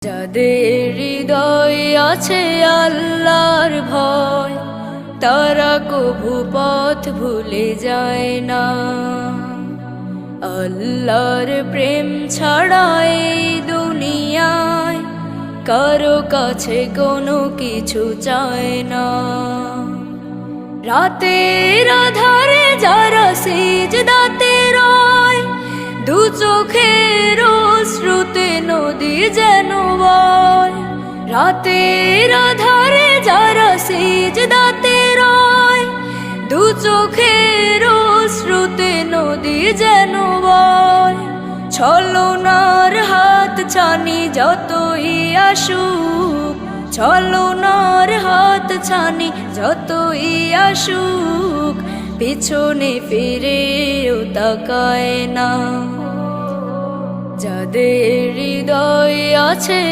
যাদের হৃদয় আছে আল্লাহর ভয়, তারা কভু পথ ভুলে যায় না। আল্লাহর প্রেম ছাড়া এই দুনিয়ায় কারো কাছে কোনো কিছু চায় না। রাতের আধারে যারা সিজদাতে রয়, দু চোখের অশ্রুতে নদী যেন বয়। রাতের আধারে যারা সিজদাতে রয়, দু চোখের অশ্রুতে নদী যেন বয়। ছলনার হাত ছানি যতই আসুক, ছলনার হাত ছানি যতই আসুক, পিছনে ফিরেও তাকায় না। যাদের হৃদয় আছে